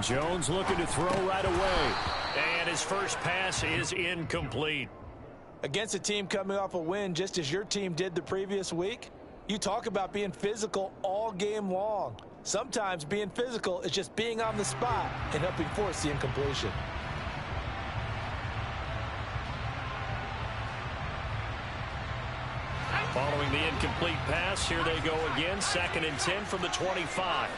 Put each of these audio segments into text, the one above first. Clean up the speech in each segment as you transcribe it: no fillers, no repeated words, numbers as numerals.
Jones looking to throw right away. And his first pass is incomplete. Against a team coming off a win just as your team did the previous week, you talk about being physical all game long. Sometimes being physical is just being on the spot and helping force the incompletion. Following the incomplete pass, here they go again. 2nd and 10 from the 25.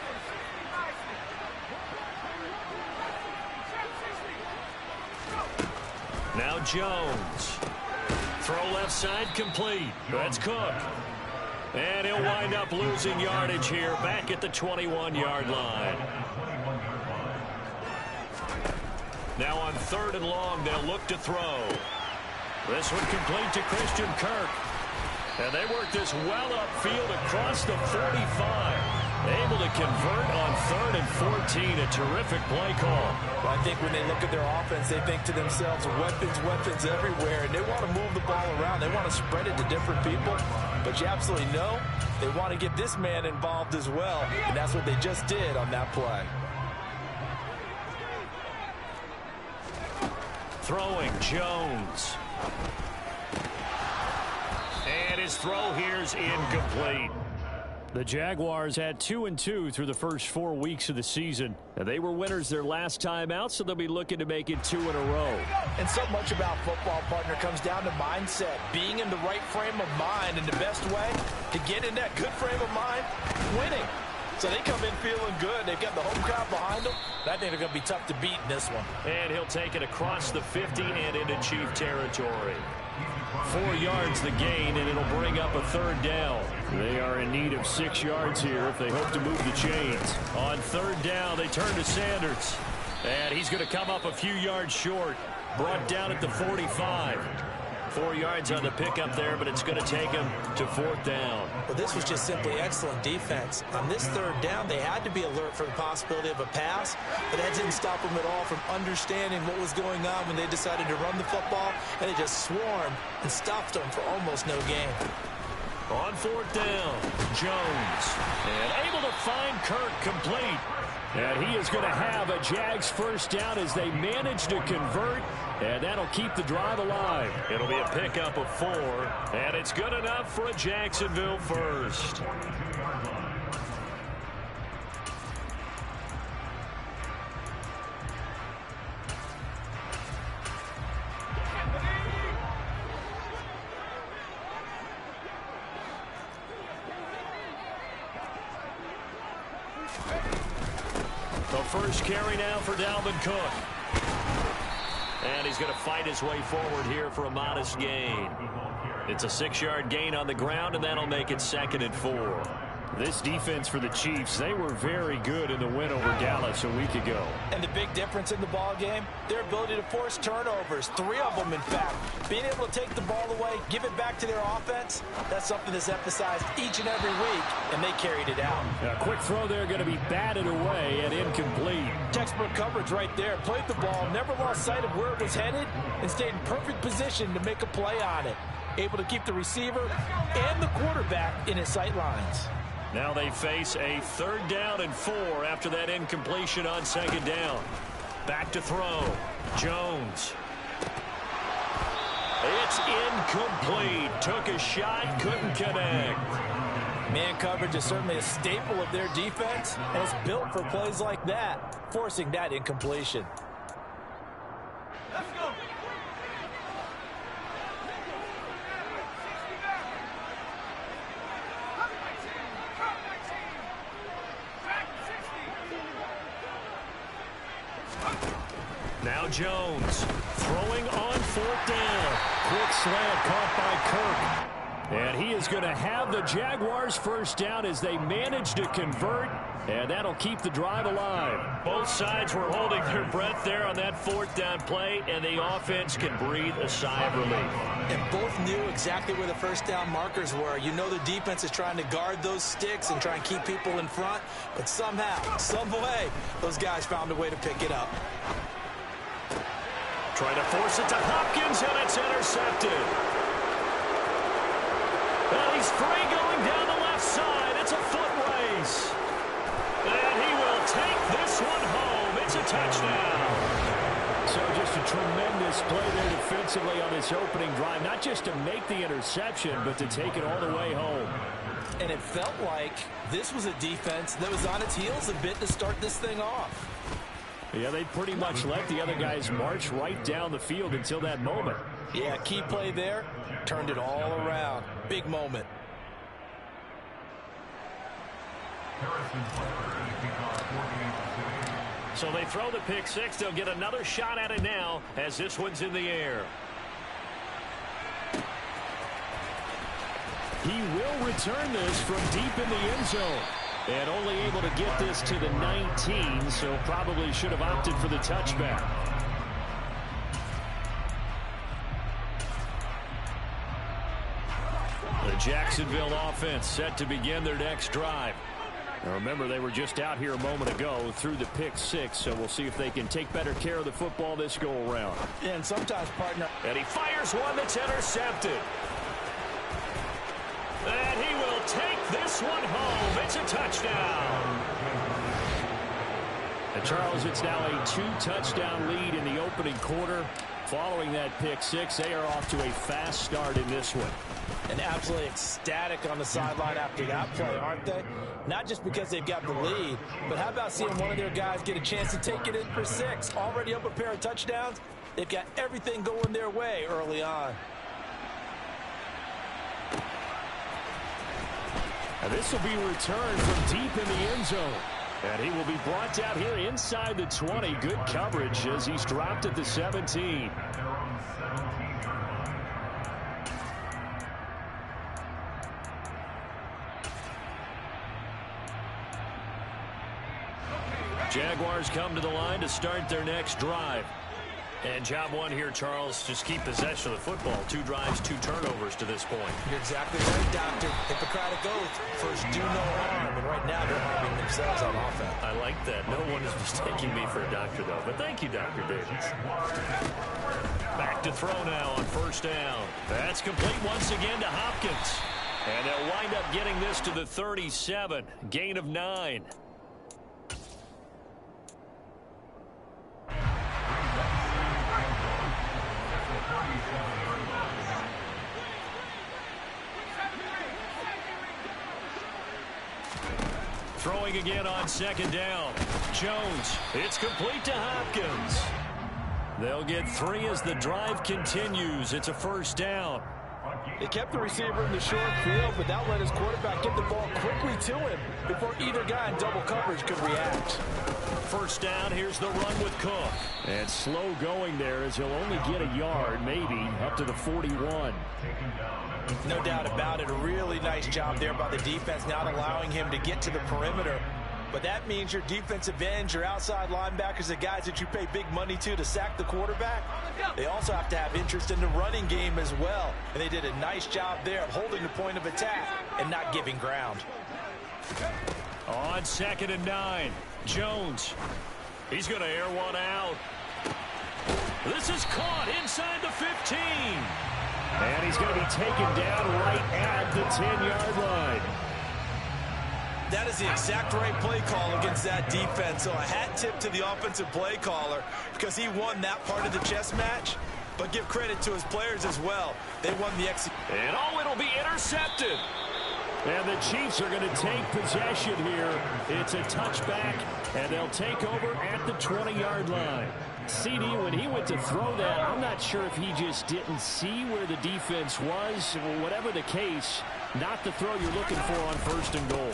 Now Jones. Throw left side complete. That's Cook. And he'll wind up losing yardage here back at the 21-yard line. Now on 3rd and long, they'll look to throw. This one complete to Christian Kirk. And they work this well upfield across the 45. Able to convert on 3rd and 14. A terrific play call. Well, I think when they look at their offense, they think to themselves, weapons everywhere. And they want to move the ball around. They want to spread it to different people. But you absolutely know they want to get this man involved as well. And that's what they just did on that play. Throwing Jones. And his throw here's incomplete. The Jaguars had 2-2 through the first 4 weeks of the season. And they were winners their last time out, so they'll be looking to make it 2 in a row. And so much about football, partner, comes down to mindset. Being in the right frame of mind, and the best way to get in that good frame of mind, winning. So they come in feeling good. They've got the home crowd behind them. I think they're going to be tough to beat in this one. And he'll take it across the 50 and into Chief territory. 4 yards the gain, and it'll bring up a 3rd down. They are in need of 6 yards here if they hope to move the chains. On 3rd down, they turn to Sanders. And he's going to come up a few yards short. Brought down at the 45. 4 yards on the pickup there, but it's going to take him to 4th down. Well, this was just simply excellent defense. On this 3rd down, they had to be alert for the possibility of a pass, but that didn't stop them at all from understanding what was going on when they decided to run the football, and they just swarmed and stopped them for almost no gain. On 4th down, Jones. And able to find Kirk complete. And he is going to have a Jags first down as they manage to convert, and that'll keep the drive alive. It'll be a pickup of 4, and it's good enough for a Jacksonville first. The first carry now for Dalvin Cook. And he's going to fight his way forward here for a modest gain. It's a 6-yard gain on the ground, and that'll make it 2nd and 4. This defense for the Chiefs, they were very good in the win over Dallas a week ago. And the big difference in the ball game, their ability to force turnovers, 3 of them in fact. Being able to take the ball away, give it back to their offense, that's something that's emphasized each and every week, and they carried it out. A quick throw there going to be batted away and incomplete. Textbook coverage right there. Played the ball, never lost sight of where it was headed, and stayed in perfect position to make a play on it. Able to keep the receiver and the quarterback in his sight lines. Now they face a 3rd down and 4 after that incompletion on 2nd down. Back to throw. Jones. It's incomplete. Took a shot, couldn't connect. Man coverage is certainly a staple of their defense, and it's built for plays like that, forcing that incompletion. Let's go. Now Jones throwing on 4th down. Quick slant caught by Kirk. And he is going to have the Jaguars first down as they manage to convert. And that'll keep the drive alive. Both sides were holding their breath there on that 4th down play, and the offense can breathe a sigh of relief. And both knew exactly where the first down markers were. You know the defense is trying to guard those sticks and try and keep people in front. But somehow, some way, those guys found a way to pick it up. Trying to force it to Hopkins, and it's intercepted. Well, he's free going down the left side. It's a foot race. And he will take this one home. It's a tremendous play there defensively on this opening drive. Not just to make the interception, but to take it all the way home. And it felt like this was a defense that was on its heels a bit to start this thing off. Yeah, they pretty much let the other guys march right down the field until that moment. Yeah, key play there. Turned it all around. Big moment. So they throw the pick six. They'll get another shot at it now as this one's in the air. He will return this from deep in the end zone. And only able to get this to the 19, so probably should have opted for the touchback. The Jacksonville offense set to begin their next drive. Now remember, they were just out here a moment ago through the pick six, so we'll see if they can take better care of the football this go-around. And sometimes, partner. And he fires one that's intercepted. And he will take this one home. It's a touchdown. And Charles, it's now a 2-touchdown lead in the opening quarter. Following that pick six, they are off to a fast start in this one. And absolutely ecstatic on the sideline after that play, aren't they? Not just because they've got the lead, but how about seeing one of their guys get a chance to take it in for 6? Already up a pair of touchdowns. They've got everything going their way early on. And this will be returned from deep in the end zone. And he will be brought down here inside the 20. Good coverage as he's dropped at the 17. Jaguars come to the line to start their next drive. And job one here, Charles, just keep possession of the football. 2 drives, 2 turnovers to this point. You're exactly right, Doctor. Hippocratic oath. First, do no harm. And right now, they're harming themselves on offense. I like that. No one is mistaking me for a doctor, though. But thank you, Dr. Davis. Back to throw now on first down. That's complete once again to Hopkins. And they'll wind up getting this to the 37. Gain of 9. Throwing again on second down. Jones. It's complete to Hopkins. They'll get 3 as the drive continues. It's a first down. They kept the receiver in the short field, but that let his quarterback get the ball quickly to him before either guy in double coverage could react. First down, here's the run with Cook. And slow going there as he'll only get a yard, maybe, up to the 41. No doubt about it. A really nice job there by the defense, not allowing him to get to the perimeter. But that means your defensive ends, your outside linebackers, the guys that you pay big money to sack the quarterback, they also have to have interest in the running game as well. And they did a nice job there of holding the point of attack and not giving ground. On second and 9, Jones. He's going to air one out. This is caught inside the 15. And he's going to be taken down right at the 10-yard line. That is the exact right play call against that defense. So a hat tip to the offensive play caller because he won that part of the chess match. But give credit to his players as well. They won the execution. And oh, it'll be intercepted. And the Chiefs are going to take possession here. It's a touchback, and they'll take over at the 20-yard line. CD, when he went to throw that, I'm not sure if he just didn't see where the defense was. Whatever the case, not the throw you're looking for on first and goal.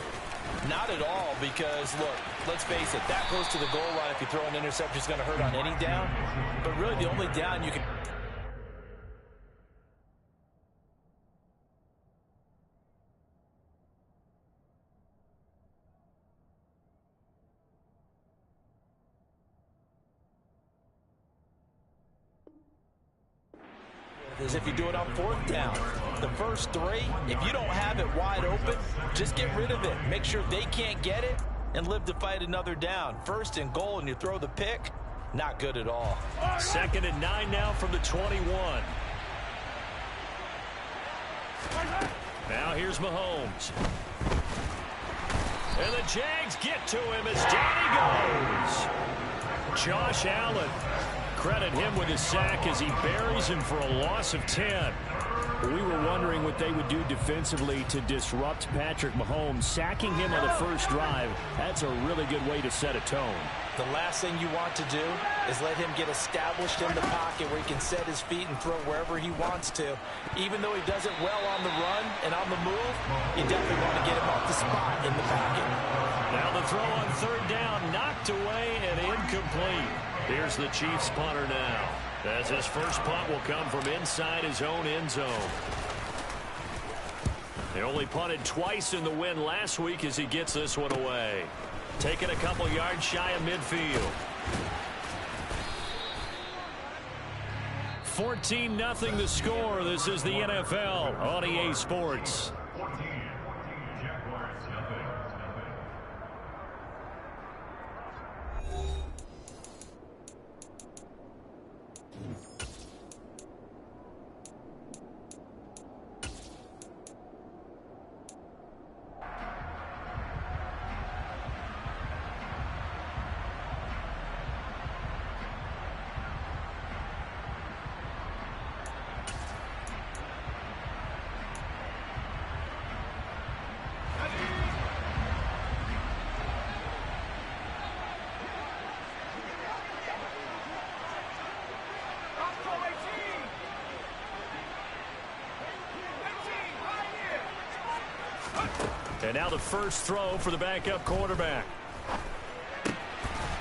Not at all, because, look, let's face it, that goes to the goal line. If you throw an interception, it's going to hurt on any down. But really, the only down you can... is if you do it on 4th down. The first 3, if you don't have it wide open, just get rid of it. Make sure they can't get it and live to fight another down. First and goal, and you throw the pick, not good at all. Second and 9 now from the 21. Now here's Mahomes. And the Jags get to him as down he goes. Josh Allen credit him with a sack as he buries him for a loss of 10. We were wondering what they would do defensively to disrupt Patrick Mahomes. Sacking him on the first drive, that's a really good way to set a tone. The last thing you want to do is let him get established in the pocket where he can set his feet and throw wherever he wants to. Even though he does it well on the run and on the move, you definitely want to get him off the spot in the pocket. Now the throw on third down, knocked away and incomplete. Here's the Chiefs punter now, as his first punt will come from inside his own end zone. They only punted twice in the win last week as he gets this one away. Taking a couple yards shy of midfield. 14-0 the score. This is the NFL on EA Sports. And now the first throw for the backup quarterback.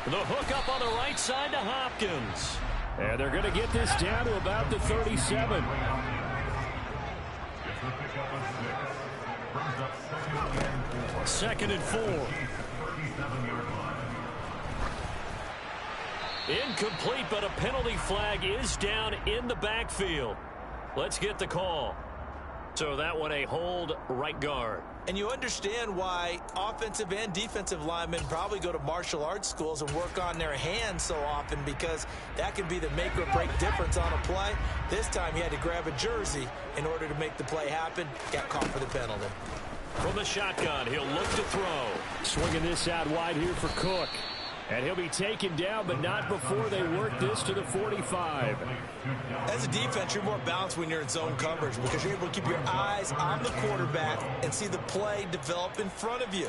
The hook up on the right side to Hopkins. And they're going to get this down to about the 37. Second and 4. Incomplete, but a penalty flag is down in the backfield. Let's get the call. So that one a hold right guard. And you understand why offensive and defensive linemen probably go to martial arts schools and work on their hands so often, because that can be the make or break difference on a play. This time he had to grab a jersey in order to make the play happen. Got caught for the penalty. From the shotgun, he'll look to throw. Swinging this out wide here for Cook. And he'll be taken down, but not before they work this to the 45. As a defense, you're more balanced when you're in zone coverage because you're able to keep your eyes on the quarterback and see the play develop in front of you.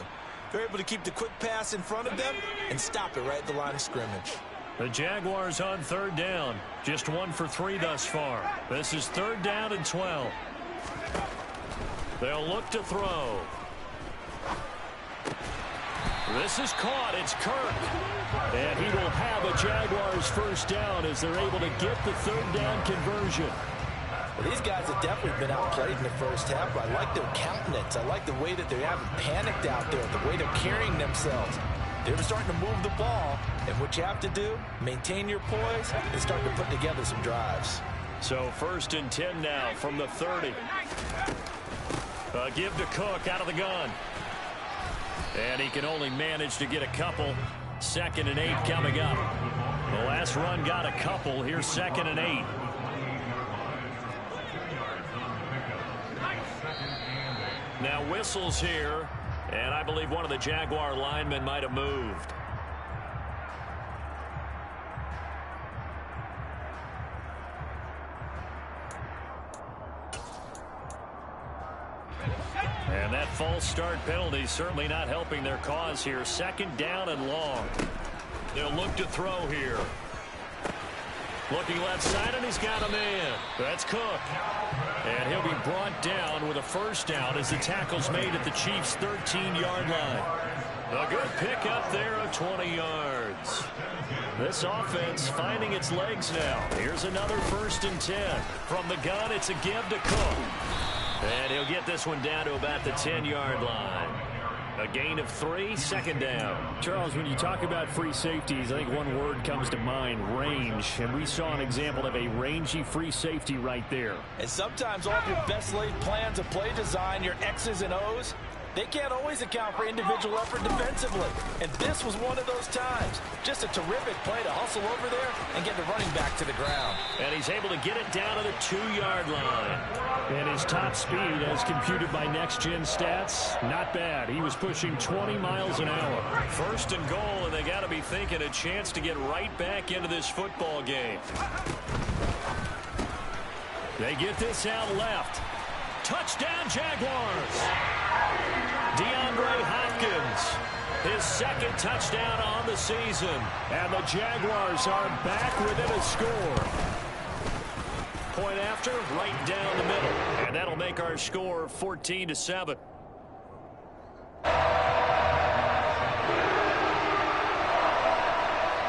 You're able to keep the quick pass in front of them and stop it right at the line of scrimmage. The Jaguars on third down. Just 1 for 3 thus far. This is third down and 12. They'll look to throw. This is caught. It's Kirk. And he will have a Jaguars first down as they're able to get the third down conversion. Well, these guys have definitely been outplayed in the first half, but I like their countenance. I like the way that they haven't panicked out there, the way they're carrying themselves. They're starting to move the ball, and what you have to do, maintain your poise and start to put together some drives. So first and 10 now from the 30. Give to Cook out of the gun. And he can only manage to get a couple. Second and 8 coming up. The last run got a couple. Here's second and 8. Now whistles here. And I believe one of the Jaguar linemen might have moved. And that false start penalty certainly not helping their cause here. Second down and long. They'll look to throw here. Looking left side, and he's got a man. That's Cook. And he'll be brought down with a first down as the tackle's made at the Chiefs' 13-yard line. A good pick up there of 20 yards. This offense finding its legs now. Here's another first and 10. From the gun, it's a give to Cook. And he'll get this one down to about the 10-yard line. A gain of 3, second down. Charles, when you talk about free safeties, I think one word comes to mind, range. And we saw an example of a rangy free safety right there. And sometimes all of your best laid plans of play design, your X's and O's, They can't always account for individual effort defensively, and this was one of those times. Just a terrific play to hustle over there and get the running back to the ground. And he's able to get it down to the 2-yard line. And his top speed, as computed by Next Gen Stats, not bad. He was pushing 20 miles an hour. First and goal, and they got to be thinking a chance to get right back into this football game. They get this out left. Touchdown, Jaguars. DeAndre Hopkins, his second touchdown on the season. And the Jaguars are back within a score. Point after, right down the middle. And that'll make our score 14-7.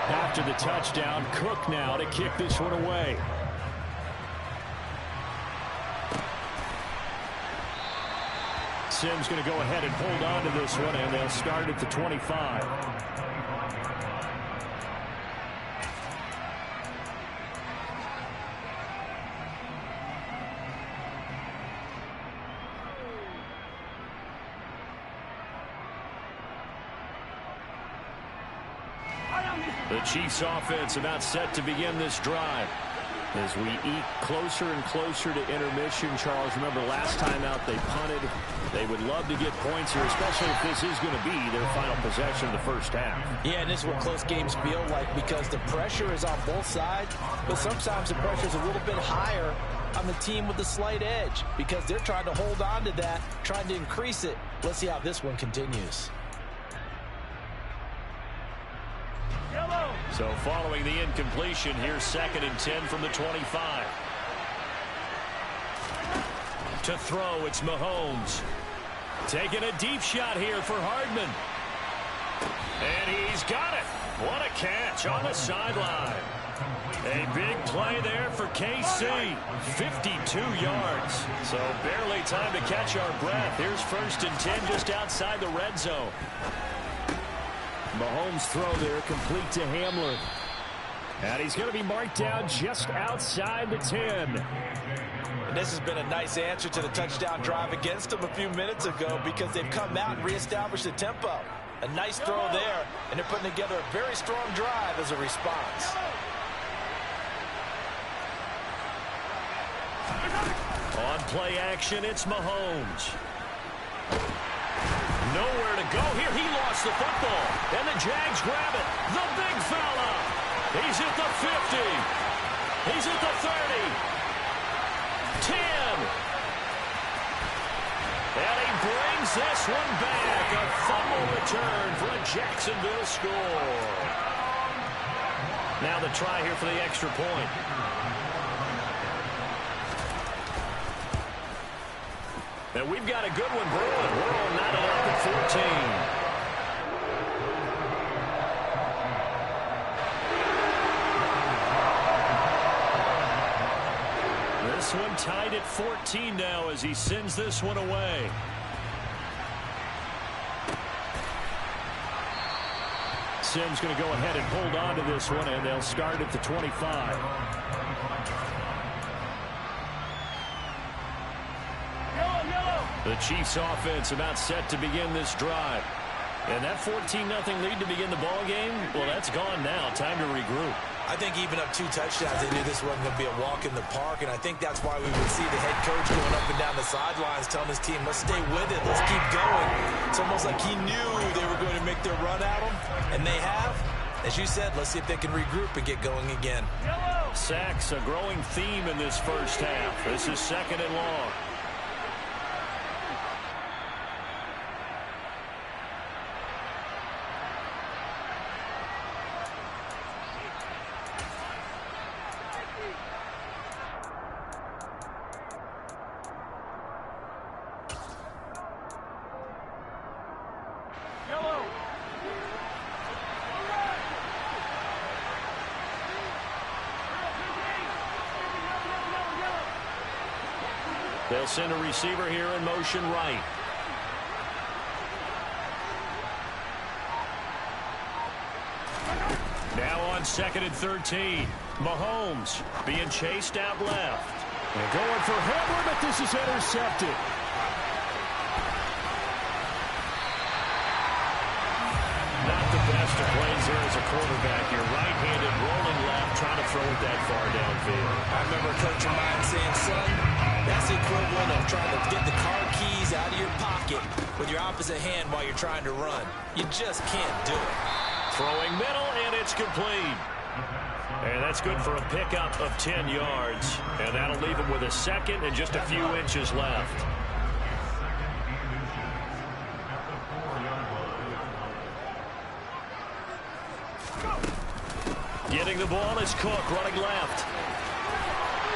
After the touchdown, Cook now to kick this one away. Sims going to go ahead and hold on to this one, and they'll start at the 25. The Chiefs offense about set to begin this drive. As we eat closer and closer to intermission, Charles, remember last time out they punted. They would love to get points here, especially if this is going to be their final possession of the first half. Yeah, and this is what close games feel like because the pressure is on both sides, but sometimes the pressure is a little bit higher on the team with the slight edge because they're trying to hold on to that, trying to increase it. Let's see how this one continues. So following the incompletion, here's 2nd and 10 from the 25. To throw, it's Mahomes. Taking a deep shot here for Hardman. And he's got it. What a catch on the sideline. A big play there for KC. 52 yards. So barely time to catch our breath. Here's 1st and 10 just outside the red zone. Mahomes' throw there complete to Hamler. And he's going to be marked down just outside the 10. And this has been a nice answer to the touchdown drive against them a few minutes ago because they've come out and reestablished the tempo. A nice throw there, and they're putting together a very strong drive as a response. On play action, it's Mahomes. Nowhere to go here. He lost the football. And the Jags grab it. The big fella. He's at the 50. He's at the 30. 10. And he brings this one back. A fumble return for a Jacksonville score. Now the try here for the extra point. And we've got a good one brewing. We're all knotted up at 14. This one tied at 14 now as he sends this one away. Sims going to go ahead and hold on to this one, and they'll start at the 25. The Chiefs offense about set to begin this drive. And that 14-0 lead to begin the ball game, well, that's gone now. Time to regroup. I think even up 2 touchdowns, they knew this wasn't going to be a walk in the park, and I think that's why we would see the head coach going up and down the sidelines telling his team, let's stay with it, let's keep going. It's almost like he knew they were going to make their run at him, and they have. As you said, let's see if they can regroup and get going again. Sacks, a growing theme in this first half. This is 2nd and long. They'll send a receiver here in motion right. Now on 2nd and 13. Mahomes being chased out left. And going for Hamler, but this is intercepted. a quarterback here, right-handed, rolling left, trying to throw it that far downfield. I remember a coach of mine saying, son, that's the equivalent of trying to get the car keys out of your pocket with your opposite hand while you're trying to run. You just can't do it. Throwing middle, and it's complete. And that's good for a pickup of 10 yards. And that'll leave him with a second and just a few inches left. Getting the ball is Cook, running left.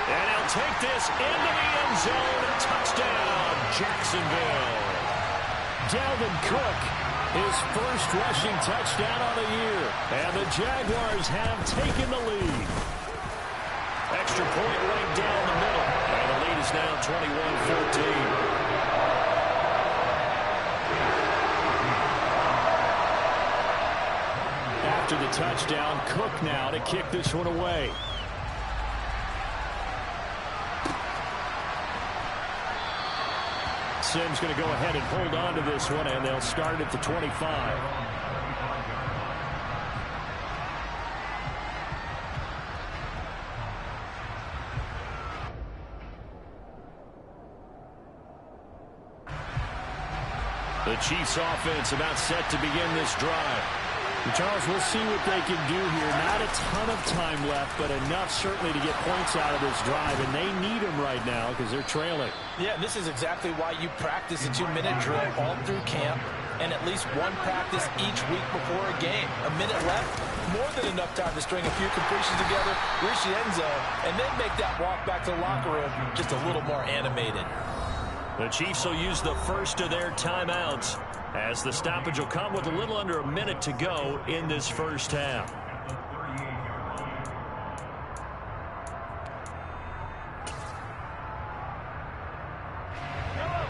And he'll take this into the end zone. Touchdown, Jacksonville. Dalvin Cook, his first rushing touchdown of the year. And the Jaguars have taken the lead. Extra point right down the middle. And the lead is now 21-14. After the touchdown, Cook now to kick this one away. Sims going to go ahead and hold on to this one, and they'll start at the 25. The Chiefs offense about set to begin this drive. And Charles, we'll see what they can do here. Not a ton of time left, but enough certainly to get points out of this drive, and they need them right now because they're trailing. Yeah, this is exactly why you practice a 2-minute drill all through camp and at least one practice each week before a game. A minute left, more than enough time to string a few completions together, reach the end zone, and then make that walk back to the locker room just a little more animated. The Chiefs will use the first of their timeouts, as the stoppage will come with a little under a minute to go in this first half.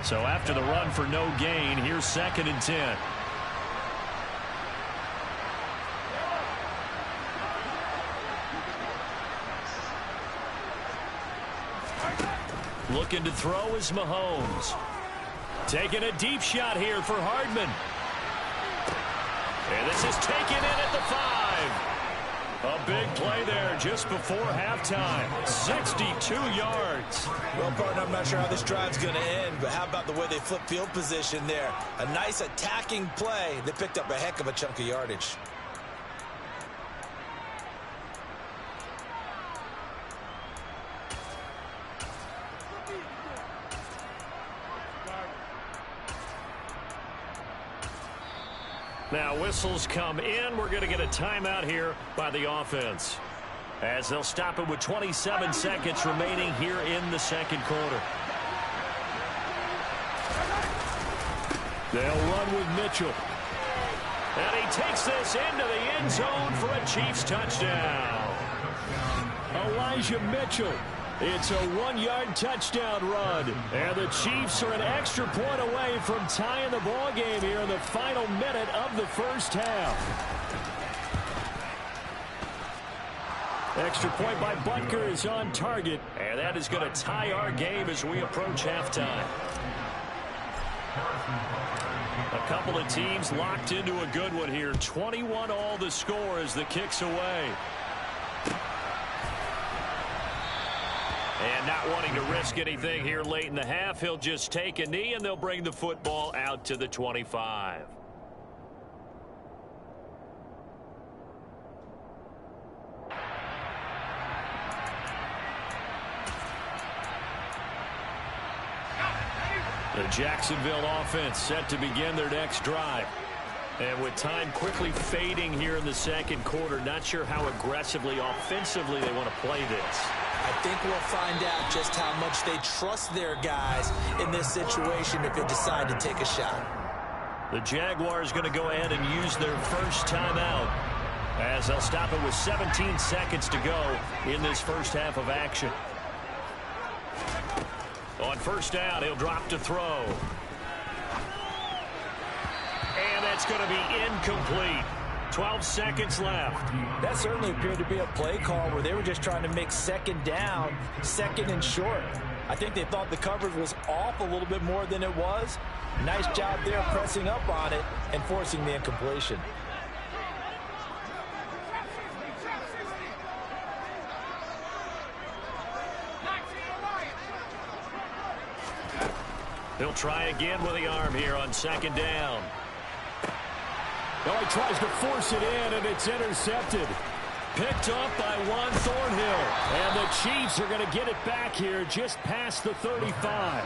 So after the run for no gain, here's 2nd and 10. Looking to throw is Mahomes. Taking a deep shot here for Hardman. And this is taken in at the 5. A big play there just before halftime. 62 yards. Well, partner, I'm not sure how this drive's going to end, but how about the way they flip field position there? A nice attacking play. They picked up a heck of a chunk of yardage. Now whistles come in. We're going to get a timeout here by the offense, as they'll stop it with 27 seconds remaining here in the second quarter. They'll run with Mitchell. And he takes this into the end zone for a Chiefs touchdown. Elijah Mitchell. It's a 1-yard touchdown run. And the Chiefs are an extra point away from tying the ball game here in the final minute of the first half. Extra point by Butker is on target. And that is going to tie our game as we approach halftime. A couple of teams locked into a good one here. 21 all the score as the kick's away. And not wanting to risk anything here late in the half, he'll just take a knee, and they'll bring the football out to the 25. The Jacksonville offense set to begin their next drive. And with time quickly fading here in the second quarter, not sure how aggressively, offensively they want to play this. I think we'll find out just how much they trust their guys in this situation if they decide to take a shot. The Jaguars going to go ahead and use their first timeout, as they'll stop it with 17 seconds to go in this first half of action. On first down, he'll drop to throw. And that's going to be incomplete. 12 seconds left. That certainly appeared to be a play call where they were just trying to make second down, second and short. I think they thought the coverage was off a little bit more than it was. Nice job there pressing up on it and forcing the incompletion. He'll try again with the arm here on second down. Oh, he tries to force it in, and it's intercepted. Picked up by Juan Thornhill. And the Chiefs are going to get it back here just past the 35.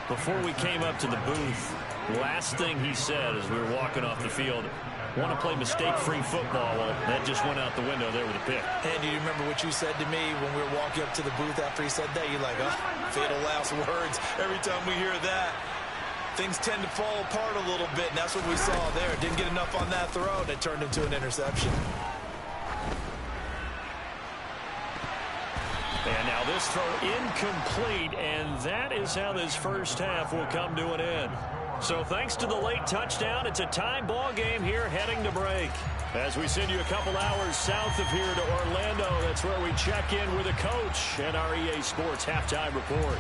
Before we came up to the booth, last thing he said as we were walking off the field, want to play mistake-free football. Well, that just went out the window there with a pick. And do you remember what you said to me when we were walking up to the booth after he said that? You're like, oh, fatal last words. Every time we hear that, things tend to fall apart a little bit, and that's what we saw there. Didn't get enough on that throw, and it turned into an interception. And now this throw incomplete, and that is how this first half will come to an end. So thanks to the late touchdown, it's a tie ball game here heading to break. As we send you a couple hours south of here to Orlando, that's where we check in with the coach and our EA Sports halftime report.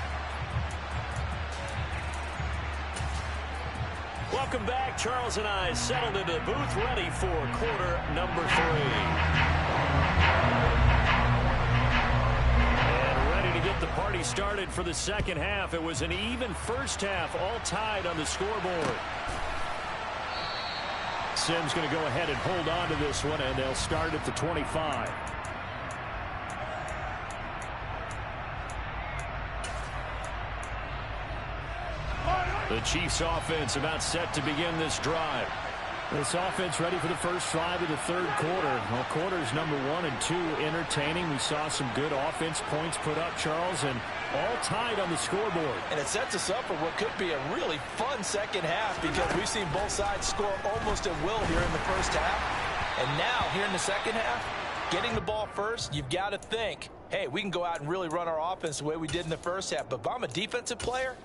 Welcome back. Charles and I settled into the booth, ready for quarter number 3. Get the party started for the second half. It was an even first half, all tied on the scoreboard. Simms going to go ahead and hold on to this one, and they'll start at the 25. The Chiefs offense about set to begin this drive. This offense ready for the first drive of the third quarter. Well, quarters number 1 and 2 entertaining. We saw some good offense points put up, Charles, and all tied on the scoreboard. And it sets us up for what could be a really fun second half because we've seen both sides score almost at will here in the first half. And now, here in the second half, getting the ball first, you've got to think, hey, we can go out and really run our offense the way we did in the first half. But if I'm a defensive player,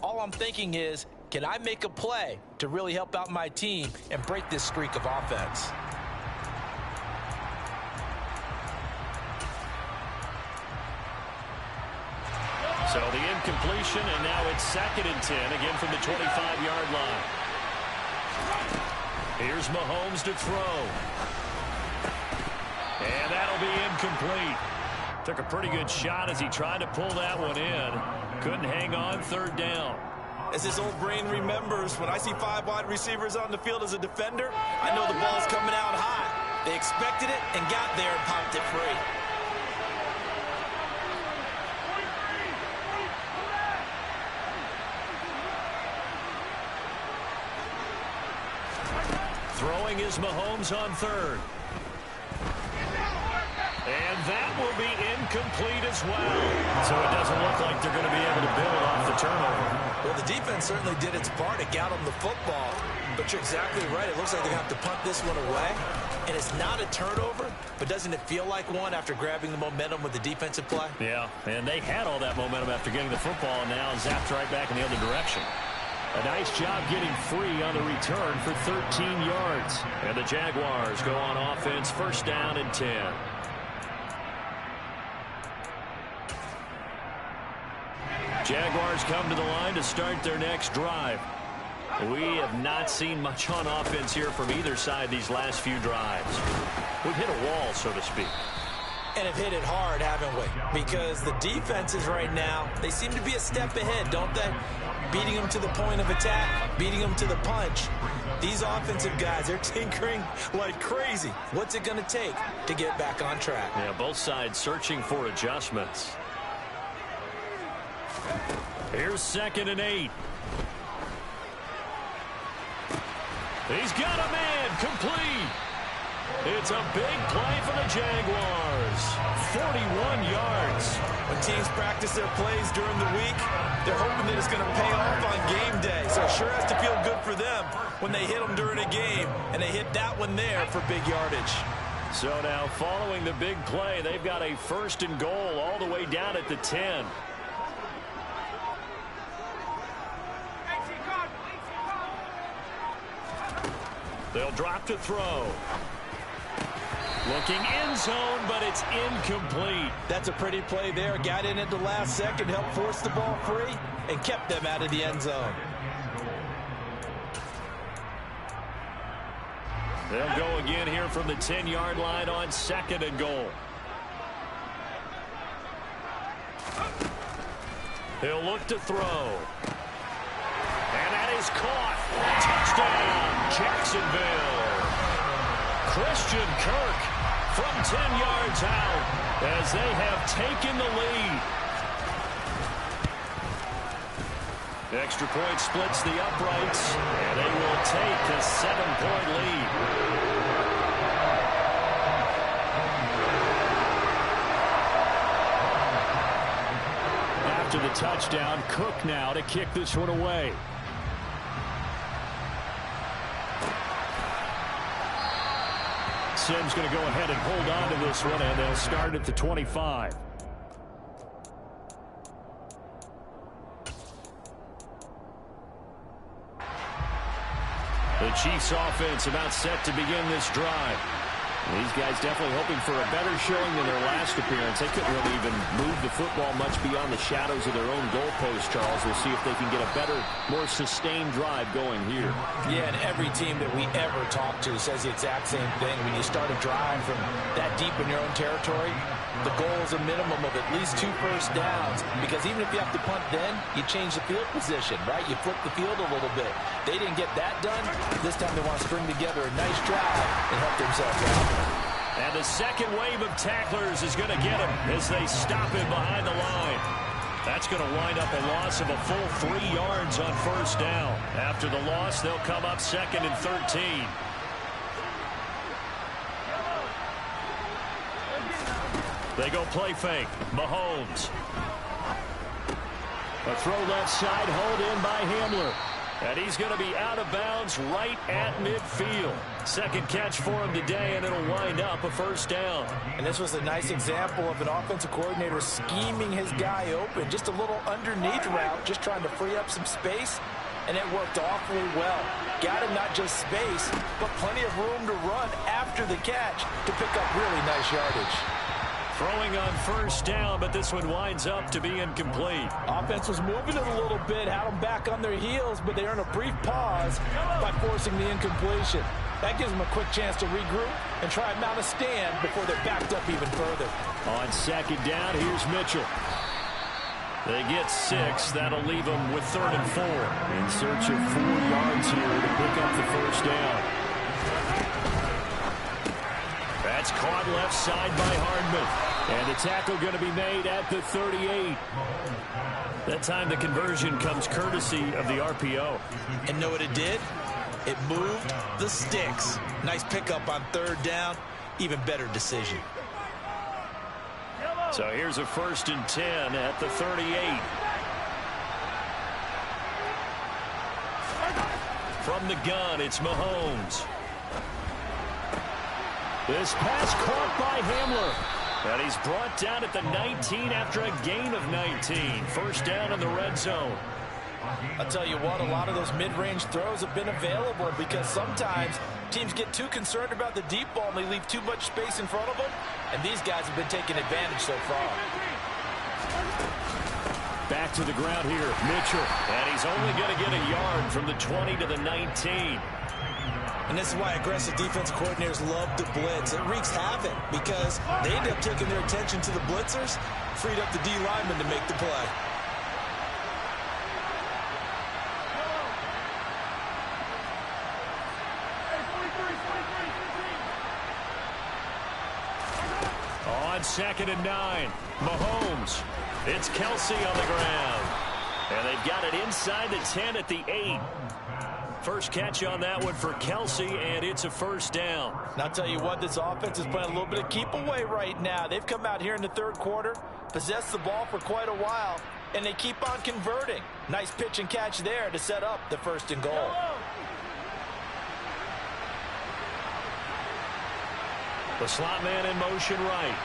all I'm thinking is, can I make a play to really help out my team and break this streak of offense? So the incompletion, and now it's 2nd and 10, again from the 25-yard line. Here's Mahomes to throw. And that'll be incomplete. Took a pretty good shot as he tried to pull that one in. Couldn't hang on, 3rd down. As his old brain remembers, when I see 5 wide receivers on the field as a defender, I know the ball's coming out high. They expected it and got there and popped it free. Throwing is Mahomes on 3rd. And that will be incomplete as well. So it doesn't look like they're going to be able to build off the turnover. Well, the defense certainly did its part. It got them the football. But you're exactly right. It looks like they're going to have to punt this one away. And it's not a turnover, but doesn't it feel like one after grabbing the momentum with the defensive play? Yeah, and they had all that momentum after getting the football, and now zapped right back in the other direction. A nice job getting free on the return for 13 yards. And the Jaguars go on offense, 1st down and 10. Jaguars come to the line to start their next drive. We have not seen much on offense here from either side these last few drives. We've hit a wall, so to speak. And have hit it hard, haven't we? Because the defenses right now, they seem to be a step ahead, don't they? Beating them to the point of attack, beating them to the punch. These offensive guys, they're tinkering like crazy. What's it going to take to get back on track? Yeah, both sides searching for adjustments. Here's 2nd and 8. He's got a man, complete. It's a big play for the Jaguars. 41 yards. When teams practice their plays during the week, they're hoping that it's going to pay off on game day. So it sure has to feel good for them when they hit them during a game, and they hit that one there for big yardage. So now following the big play, they've got a 1st and goal all the way down at the 10. They'll drop to throw. Looking end zone, but it's incomplete. That's a pretty play there. Got in at the last second, helped force the ball free, and kept them out of the end zone. They'll go again here from the 10-yard line on 2nd and goal. He'll look to throw. is caught. Touchdown, Jacksonville. Christian Kirk from 10 yards out as they have taken the lead. Extra point splits the uprights, and they will take a 7-point lead. After the touchdown, Cook now to kick this one away. Sims going to go ahead and hold on to this one, and they'll start at the 25. The Chiefs offense about set to begin this drive. These guys definitely hoping for a better showing than their last appearance. They couldn't really even move the football much beyond the shadows of their own goalpost, Charles. We'll see if they can get a better, more sustained drive going here. Yeah, and every team that we ever talk to says the exact same thing. When you start a drive from that deep in your own territory, the goal is a minimum of at least 2 first downs, because even if you have to punt then, you change the field position, right? You flip the field a little bit. They didn't get that done. This time they want to string together a nice drive and help themselves out. And the second wave of tacklers is going to get him as they stop him behind the line. That's going to wind up a loss of a full 3 yards on first down. After the loss, they'll come up 2nd and 13. They go play fake. Mahomes. A throw left side, hauled in by Hamler. And he's going to be out of bounds right at midfield. Second catch for him today, and it'll wind up a first down. And this was a nice example of an offensive coordinator scheming his guy open. Just a little underneath route, just trying to free up some space. And it worked awfully well. Got him not just space, but plenty of room to run after the catch to pick up really nice yardage. Throwing on first down, but this one winds up to be incomplete. Offense was moving it a little bit, had them back on their heels, but they earned a brief pause by forcing the incompletion. That gives them a quick chance to regroup and try and mount a stand before they're backed up even further. On second down, here's Mitchell. They get 6. That'll leave them with 3rd and 4. In search of 4 yards here to pick up the first down. That's caught left side by Hardman. And the tackle going to be made at the 38. That time the conversion comes courtesy of the RPO. And know what it did? It moved the sticks. Nice pickup on 3rd down. Even better decision. So here's a 1st and 10 at the 38. From the gun, it's Mahomes. This pass caught by Hamler. And he's brought down at the 19 after a gain of 19. First down in the red zone. I'll tell you what, a lot of those mid-range throws have been available because sometimes teams get too concerned about the deep ball and they leave too much space in front of them. And these guys have been taking advantage so far. Back to the ground here, Mitchell. And he's only going to get a yard from the 20 to the 19. And this is why aggressive defense coordinators love to blitz. It wreaks havoc because they end up taking their attention to the blitzers, freed up the D lineman to make the play. On 2nd and 9, Mahomes. It's Kelsey on the ground. And they've got it inside the 10 at the 8. First catch on that one for Kelsey, and it's a first down. And I'll tell you what, this offense is playing a little bit of keep away right now. They've come out here in the 3rd quarter, possessed the ball for quite a while, and they keep on converting. Nice pitch and catch there to set up the 1st and goal. The slot man in motion right.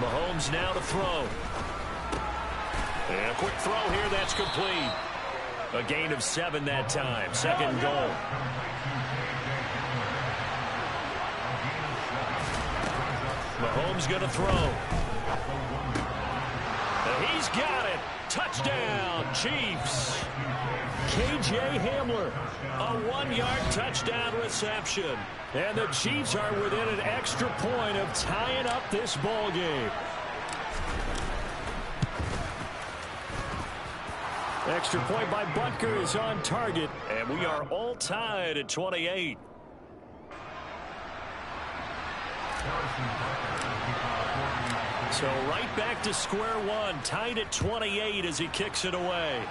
Mahomes now to throw. And a quick throw here, that's complete. A gain of 7 that time. 2nd goal. Mahomes going to throw. And he's got it. Touchdown, Chiefs. K.J. Hamler, a 1-yard touchdown reception. And the Chiefs are within an extra point of tying up this ball game. Extra point by Butker is on target, and we are all tied at 28. So right back to square one, tied at 28 as he kicks it away.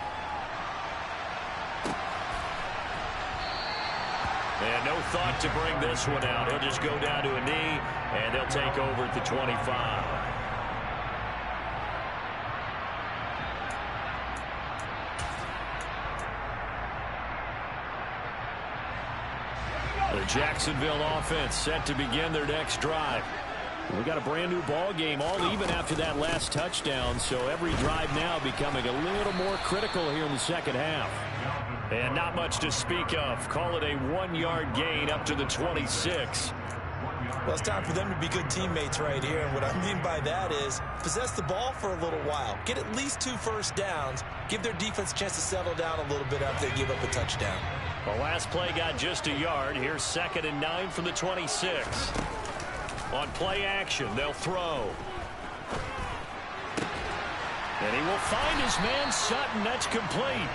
And no thought to bring this one out. He'll just go down to a knee, and they'll take over at the 25. The Jacksonville offense set to begin their next drive. We got a brand new ball game, all even after that last touchdown, so every drive now becoming a little more critical here in the second half. And not much to speak of. Call it a 1-yard gain up to the 26. Well, it's time for them to be good teammates right here. And what I mean by that is possess the ball for a little while. Get at least 2 first downs. Give their defense a chance to settle down a little bit after they give up a touchdown. The last play got just a yard. Here's 2nd and 9 from the 26. On play action, they'll throw. And he will find his man Sutton. That's complete.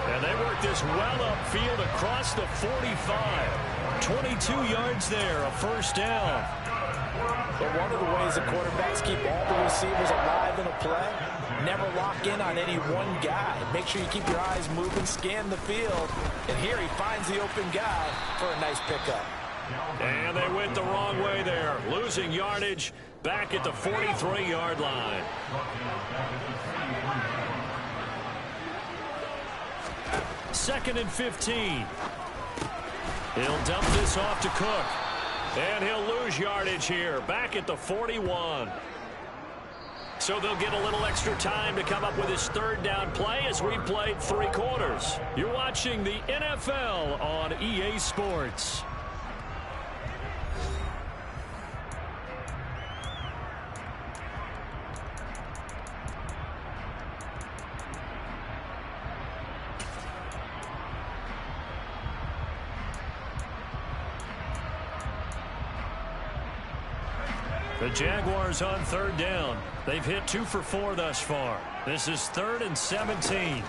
And they work this well upfield across the 45. 22 yards there, a first down. But one of the ways the quarterbacks keep all the receivers alive in a play, never lock in on any one guy. Make sure you keep your eyes moving, scan the field. And here he finds the open guy for a nice pickup. And they went the wrong way there, losing yardage back at the 43-yard line. Second and 15. He'll dump this off to Cook. And he'll lose yardage here, back at the 41. So they'll get a little extra time to come up with his 3rd down play as we played 3 quarters. You're watching the NFL on EA Sports. The Jaguars on 3rd down. They've hit 2 for 4 thus far. This is 3rd and 17.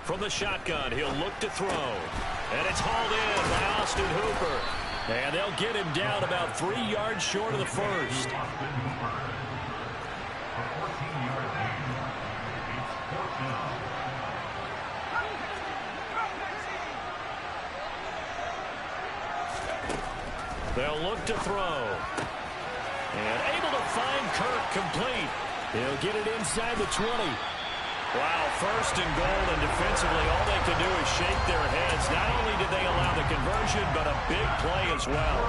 From the shotgun, he'll look to throw. And it's hauled in by Austin Hooper. And they'll get him down about 3 yards short of the first. They'll look to throw. And able to find Kirk complete. He'll get it inside the 20. Wow, 1st and goal, and defensively all they can do is shake their heads. Not only did they allow the conversion, but a big play as well.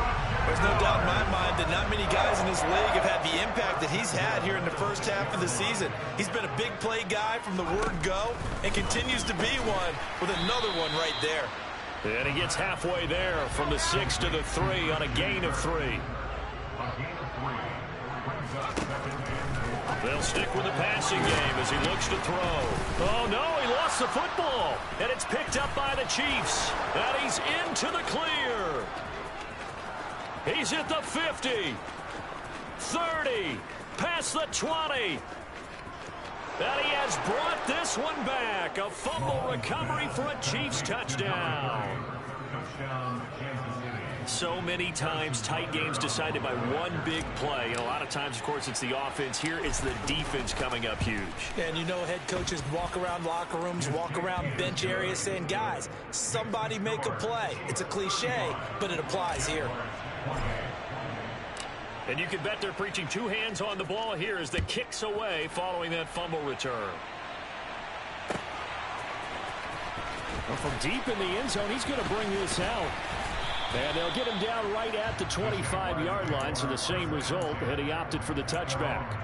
There's no doubt in my mind that not many guys in this league have had the impact that he's had here in the first half of the season. He's been a big play guy from the word go and continues to be one with another one right there. And he gets halfway there from the 6 to the 3 on a gain of 3. They'll stick with the passing game as he looks to throw. Oh, no, he lost the football. And it's picked up by the Chiefs. And he's into the clear. He's at the 50. 30. Past the 20. And he has brought this one back. A fumble recovery for a Chiefs touchdown. So many times tight games decided by one big play. And a lot of times, of course, it's the offense. Here it's the defense coming up huge. And you know head coaches walk around locker rooms, walk around bench areas saying, guys, somebody make a play. It's a cliche, but it applies here. And you can bet they're preaching 2 hands on the ball here as the kicks away following that fumble return. Well, from deep in the end zone, he's going to bring this out. And they'll get him down right at the 25-yard line, so the same result, and he opted for the touchback.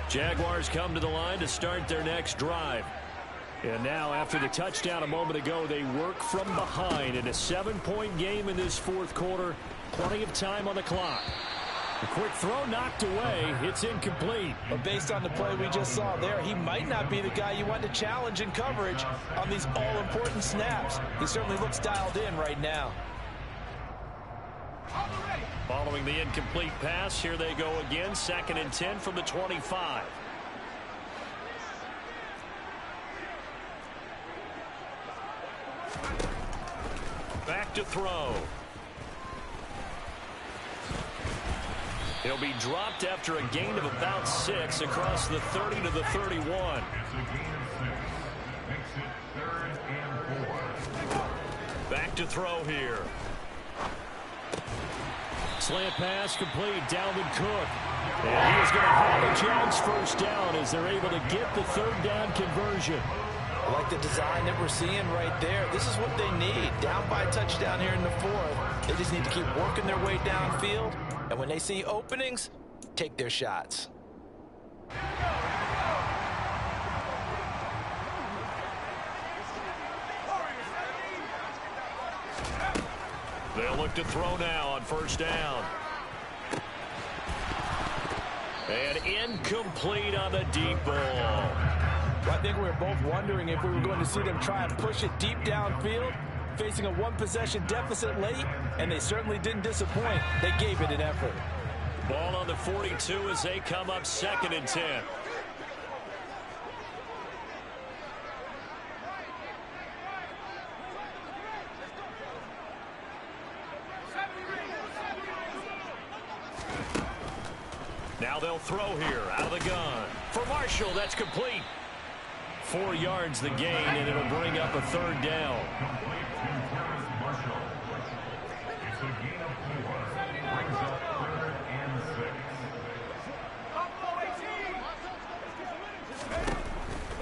Jaguars come to the line to start their next drive. And now, after the touchdown a moment ago, they work from behind in a 7-point game in this fourth quarter. Plenty of time on the clock. A quick throw knocked away. It's incomplete. But based on the play we just saw there, he might not be the guy you want to challenge in coverage on these all-important snaps. He certainly looks dialed in right now. Following the incomplete pass, here they go again. 2nd and 10 from the 25. Back to throw. He'll be dropped after a gain of about 6 across the 30 to the 31. Back to throw here. Slant pass complete. Dalvin Cook. And he is going to have the Jags first down as they're able to get the 3rd down conversion. I like the design that we're seeing right there. This is what they need. Down by a touchdown here in the 4th. They just need to keep working their way downfield. And when they see openings, take their shots. They'll look to throw now on 1st down. And incomplete on the deep ball. Well, I think we were both wondering if we were going to see them try and push it deep downfield, facing a 1-possession deficit late, and they certainly didn't disappoint. They gave it an effort. Ball on the 42 as they come up 2nd and 10. Now they'll throw here out of the gun. For Marshall, that's complete. 4 yards the gain, and it'll bring up a 3rd down.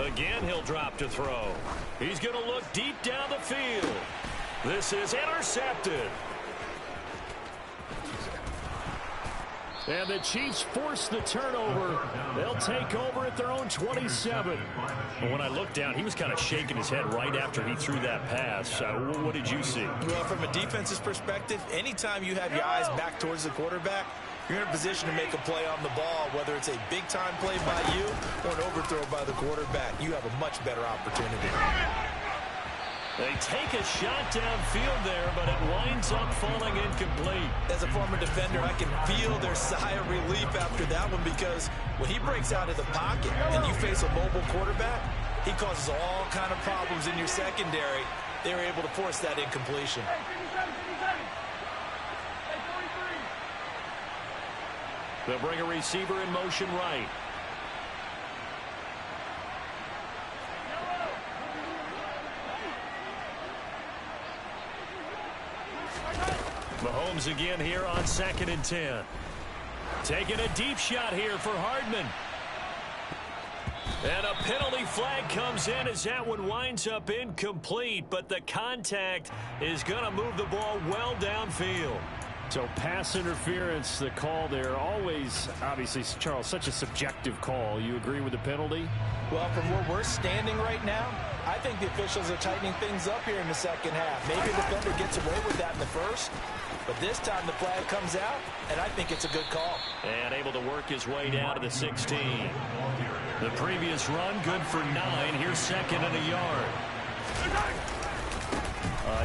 Again, he'll drop to throw. He's going to look deep down the field. This is intercepted. And the Chiefs force the turnover. They'll take over at their own 27. But when I looked down, he was kind of shaking his head right after he threw that pass. What did you see? Well, from a defense's perspective, anytime you have your eyes back towards the quarterback, you're in a position to make a play on the ball, whether it's a big-time play by you or an overthrow by the quarterback. You have a much better opportunity. They take a shot downfield there, but it winds up falling incomplete. As a former defender, I can feel their sigh of relief after that one, because when he breaks out of the pocket and you face a mobile quarterback, he causes all kind of problems in your secondary. They were able to force that incompletion. They'll bring a receiver in motion right. Mahomes again here on 2nd and 10. Taking a deep shot here for Hardman. And a penalty flag comes in as that one winds up incomplete, but the contact is going to move the ball well downfield. So pass interference, the call there, always, obviously, Charles, such a subjective call. You agree with the penalty? Well, from where we're standing right now, I think the officials are tightening things up here in the second half. Maybe the defender gets away with that in the first, but this time the flag comes out, and I think it's a good call. And able to work his way down to the 16. The previous run, good for 9. Here's 2nd and a yard.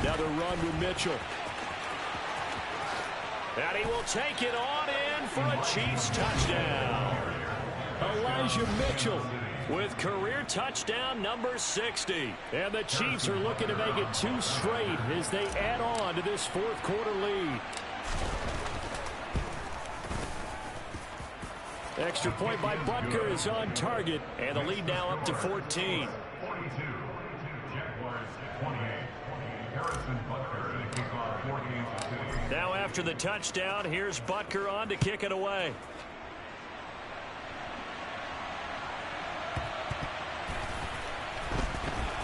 Another run with Mitchell. And he will take it on in for a Chiefs touchdown. Elijah Mitchell with career touchdown number 60. And the Chiefs are looking to make it 2 straight as they add on to this 4th quarter lead. Extra point by Butker is on target, and the lead now up to 14. Now after the touchdown, here's Butker on to kick it away.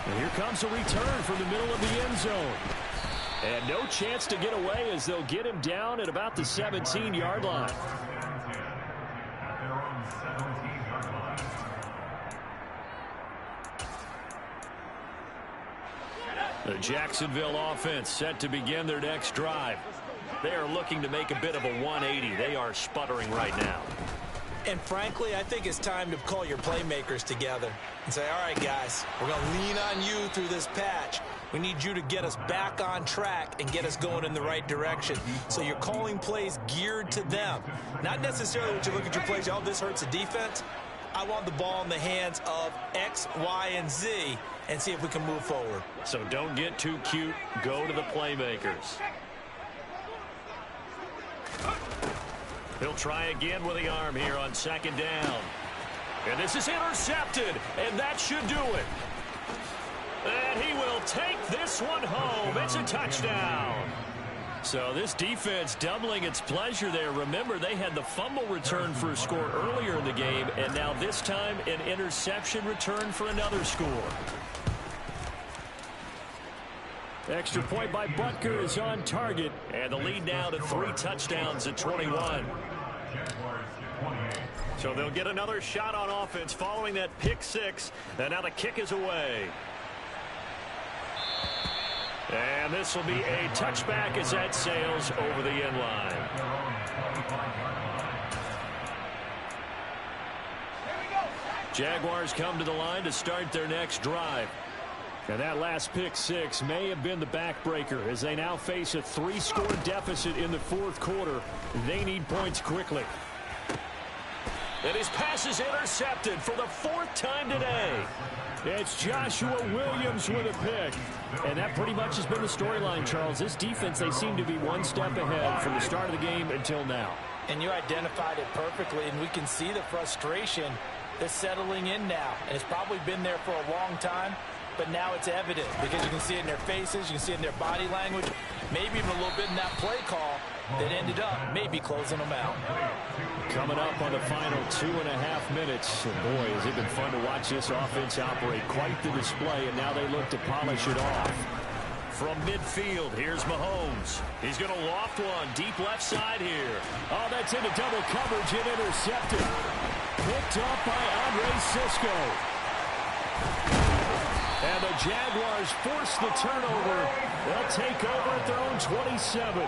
And here comes a return from the middle of the end zone. And no chance to get away as they'll get him down at about the 17-yard line. The Jacksonville offense set to begin their next drive. They are looking to make a bit of a 180. They are sputtering right now. And frankly, I think it's time to call your playmakers together and say, all right, guys, we're going to lean on you through this patch. We need you to get us back on track and get us going in the right direction. So you're calling plays geared to them. Not necessarily when you look at your plays, oh, this hurts the defense. I want the ball in the hands of X, Y, and Z and see if we can move forward. So don't get too cute. Go to the playmakers. He'll try again with the arm here on second down. And this is intercepted, and that should do it. And he will take this one home. It's a touchdown. So this defense doubling its pleasure there. Remember, they had the fumble return for a score earlier in the game, and now this time an interception return for another score. Extra point by Butker is on target, and the lead now to 3 touchdowns at 21. So they'll get another shot on offense following that pick 6, and now the kick is away. And this will be a touchback as that sails over the end line. Jaguars come to the line to start their next drive. And that last pick 6 may have been the backbreaker as they now face a 3-score deficit in the fourth quarter. They need points quickly. And his pass is intercepted for the 4th time today. It's Joshua Williams with a pick. And that pretty much has been the storyline, Charles. This defense, they seem to be one step ahead from the start of the game until now. And you identified it perfectly, and we can see the frustration that's settling in now. And it's probably been there for a long time. But now it's evident because you can see it in their faces, you can see it in their body language, maybe even a little bit in that play call that ended up maybe closing them out. Coming up on the final 2.5 minutes. And boy, has it been fun to watch this offense operate. Quite the display, and now they look to polish it off. From midfield, here's Mahomes. He's going to loft one deep left side here. Oh, that's into double coverage and intercepted. Picked up by Andre Sisco. And the Jaguars force the turnover. They'll take over at their own 27.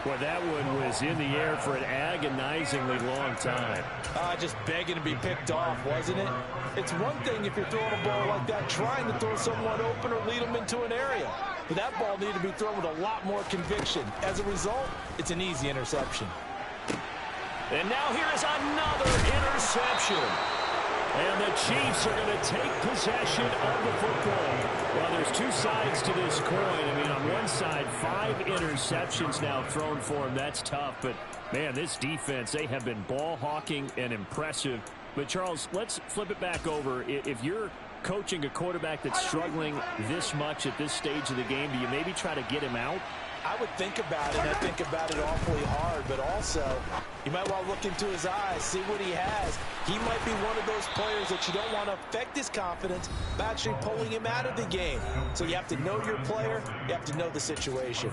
Well, that one was in the air for an agonizingly long time. Just begging to be picked off, wasn't it? It's one thing if you're throwing a ball like that, trying to throw someone open or lead them into an area. But that ball needed to be thrown with a lot more conviction. As a result, it's an easy interception. And now here is another interception. And the Chiefs are going to take possession of the football. Well, there's two sides to this coin. I mean, on one side, 5 interceptions now thrown for him. That's tough. But, man, this defense, they have been ball hawking and impressive. But, Charles, let's flip it back over. If you're coaching a quarterback that's struggling this much at this stage of the game, do you maybe try to get him out? I would think about it, and I think about it awfully hard, but also you might want to look into his eyes, see what he has. He might be one of those players that you don't want to affect his confidence by actually pulling him out of the game. So you have to know your player, you have to know the situation.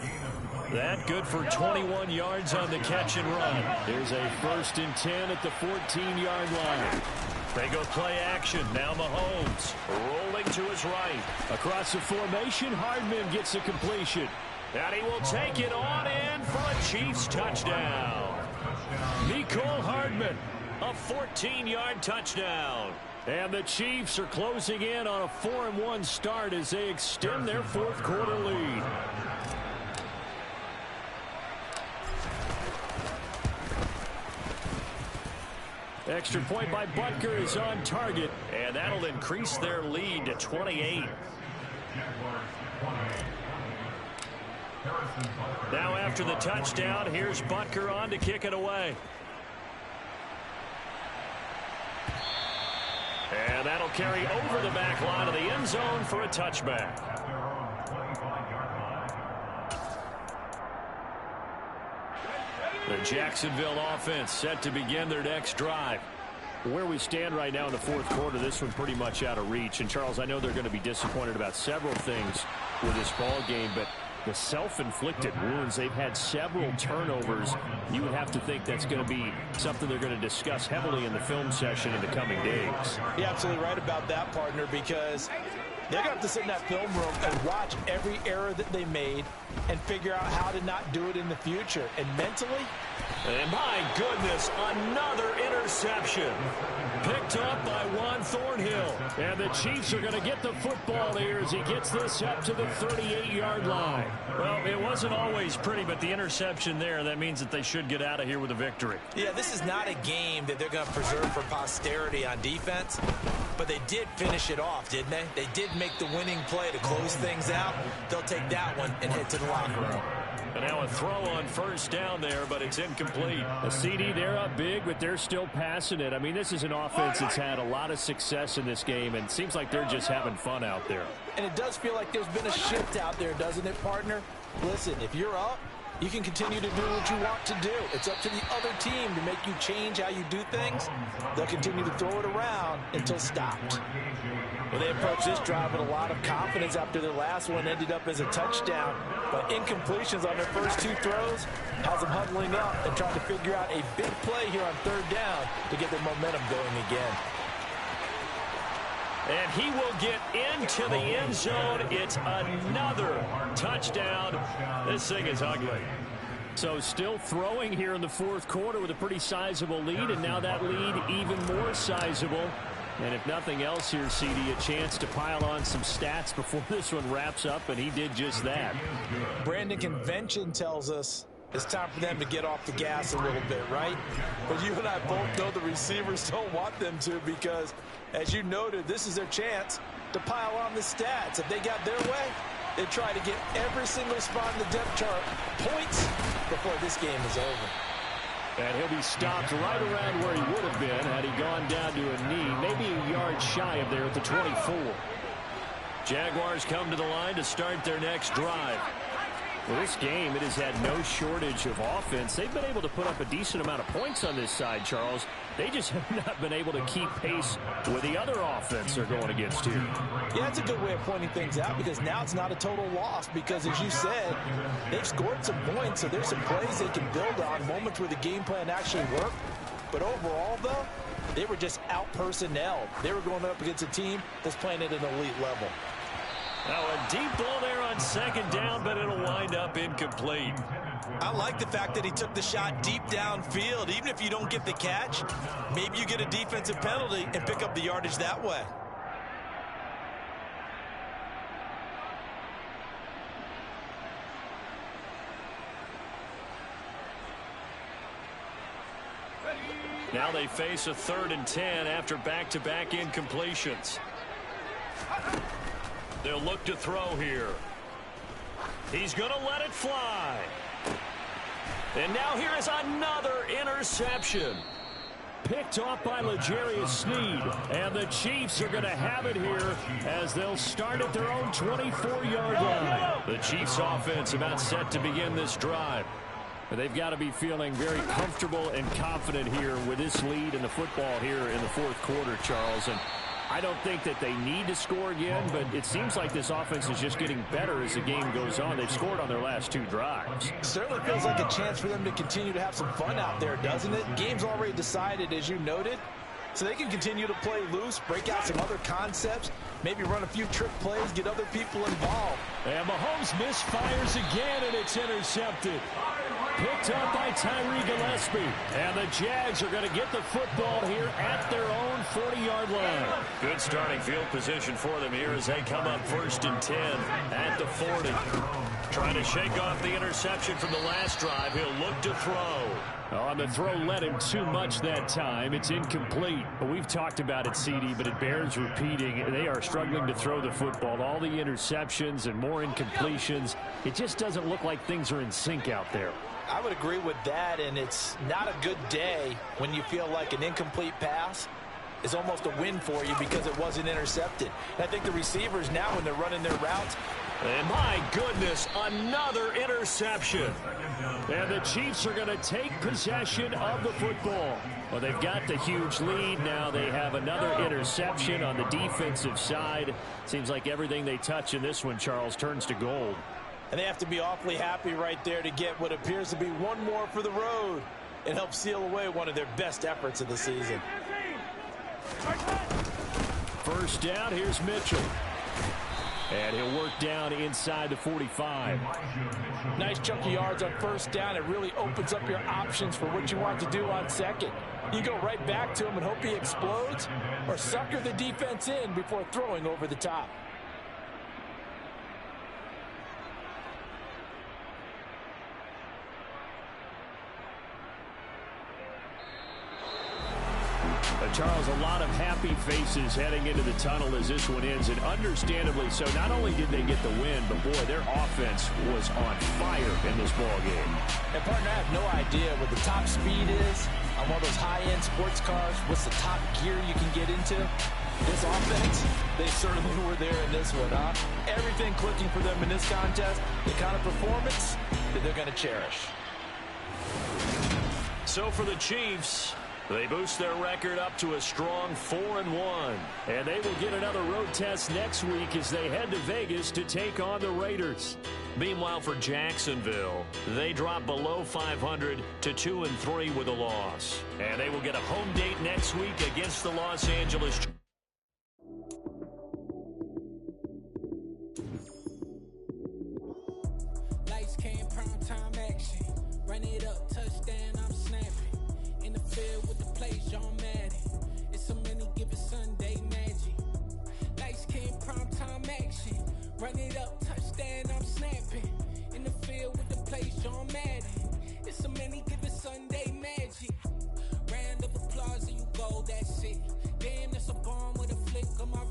That good for 21 yards on the catch and run. Here's a 1st and 10 at the 14-yard line. They go play action. Now Mahomes rolling to his right. Across the formation, Hardman gets the completion. And he will take it on in for a Chiefs touchdown. Mecole Hardman, a 14-yard touchdown. And the Chiefs are closing in on a 4-1 start as they extend their fourth quarter lead. Extra point by Butker is on target, and that'll increase their lead to 28. Now after the touchdown, here's Butker on to kick it away. And that'll carry over the back line of the end zone for a touchback. The Jacksonville offense set to begin their next drive. Where we stand right now in the fourth quarter, this one pretty much out of reach. And, Charles, I know they're going to be disappointed about several things with this ball game, but the self-inflicted wounds, they've had several turnovers. You would have to think that's going to be something they're going to discuss heavily in the film session in the coming days. You're absolutely right about that, partner, because They're going to have to sit in that film room and watch every error that they made and figure out how to not do it in the future. And mentally, and my goodness, another interception. Picked up by Juan Thornhill. And the Chiefs are going to get the football here as he gets this up to the 38-yard line. Well, it wasn't always pretty, but the interception there, that means that they should get out of here with a victory. Yeah, this is not a game that they're going to preserve for posterity on defense, but they did finish it off, didn't they? They did make the winning play to close things out. They'll take that one and head to the locker room. And now a throw on first down there, but it's incomplete. A CD, they're up big, but they're still passing it. I mean, this is an offense that's had a lot of success in this game, and it seems like they're just having fun out there. And it does feel like there's been a shift out there, doesn't it, partner? Listen, if you're up, you can continue to do what you want to do. It's up to the other team to make you change how you do things. They'll continue to throw it around until stopped. Well, they approached this drive with a lot of confidence after their last one ended up as a touchdown. But incompletions on their first two throws has them huddling up and trying to figure out a big play here on third down to get their momentum going again. And he will get into the end zone. It's another touchdown. This thing is ugly. So still throwing here in the fourth quarter with a pretty sizable lead, and now that lead even more sizable. And if nothing else here, CD, a chance to pile on some stats before this one wraps up, and he did just that. Brandon, convention tells us it's time for them to get off the gas a little bit, right? But you and I both know the receivers don't want them to because, as you noted, this is their chance to pile on the stats. If they got their way, they try to get every single spot in the depth chart points before this game is over. And he'll be stopped right around where he would have been had he gone down to a knee, maybe a yard shy of there at the 24. Jaguars come to the line to start their next drive. Well, this game, it has had no shortage of offense. They've been able to put up a decent amount of points on this side, Charles. They just have not been able to keep pace with the other offense they're going against here. Yeah, that's a good way of pointing things out because now it's not a total loss because, as you said, they've scored some points, so there's some plays they can build on, moments where the game plan actually worked. But overall, though, they were just out-personnel. They were going up against a team that's playing at an elite level. Now a deep ball there on second down, but it'll wind up incomplete. I like the fact that he took the shot deep downfield. Even if you don't get the catch, maybe you get a defensive penalty and pick up the yardage that way. Now they face a 3rd and 10 after back-to-back incompletions. They'll look to throw here. He's going to let it fly. And now here is another interception. Picked off by L'Jarius Sneed. And the Chiefs are going to have it here as they'll start at their own 24-yard line. The Chiefs offense about set to begin this drive. But they've got to be feeling very comfortable and confident here with this lead in the football here in the fourth quarter, Charles. And I don't think that they need to score again, but it seems like this offense is just getting better as the game goes on. They've scored on their last 2 drives. Certainly feels like a chance for them to continue to have some fun out there, doesn't it? Game's already decided, as you noted, so they can continue to play loose, break out some other concepts, maybe run a few trick plays, get other people involved. And Mahomes misfires again, and it's intercepted. Picked up by Tyree Gillespie. And the Jags are going to get the football here at their own 40-yard line. Good starting field position for them here as they come up 1st and 10 at the 40. Trying to shake off the interception from the last drive. He'll look to throw. On the throw led him too much that time. It's incomplete. Well, we've talked about it, CD, but it bears repeating. They are struggling to throw the football. All the interceptions and more incompletions. It just doesn't look like things are in sync out there. I would agree with that, and it's not a good day when you feel like an incomplete pass is almost a win for you because it wasn't intercepted. And I think the receivers now, when they're running their routes, and my goodness, another interception. And the Chiefs are going to take possession of the football. Well, they've got the huge lead. Now they have another interception on the defensive side. Seems like everything they touch in this one, Charles, turns to gold. and they have to be awfully happy right there to get what appears to be one more for the road and help seal away one of their best efforts of the season. First down, here's Mitchell. And he'll work down inside the 45. Nice chunk of yards on first down. It really opens up your options for what you want to do on second. You go right back to him and hope he explodes, or sucker the defense in before throwing over the top. Charles, a lot of happy faces heading into the tunnel as this one ends, and understandably so. Not only did they get the win, but boy, their offense was on fire in this ball game. And partner, I have no idea what the top speed is on one of those high-end sports cars. What's the top gear you can get into? This offense, they certainly were there in this one, huh? Everything clicking for them in this contest, the kind of performance that they're going to cherish. So for the Chiefs, they boost their record up to a strong 4-1. And they will get another road test next week as they head to Vegas to take on the Raiders. Meanwhile, for Jacksonville, they drop below 500 to 2-3 with a loss. And they will get a home date next week against the Los Angeles Chargers. Lights came, prime time action. Run it up, touchdown, I'm snapping. In the field with the plays, John Madden. It's so many given Sunday magic. Lights came, prime time action. Run it up, touchdown, I'm snapping. In the field with the plays, John Madden. It's so many given Sunday magic. Round of applause and you go, that's it. Damn, that's a bomb with a flick of my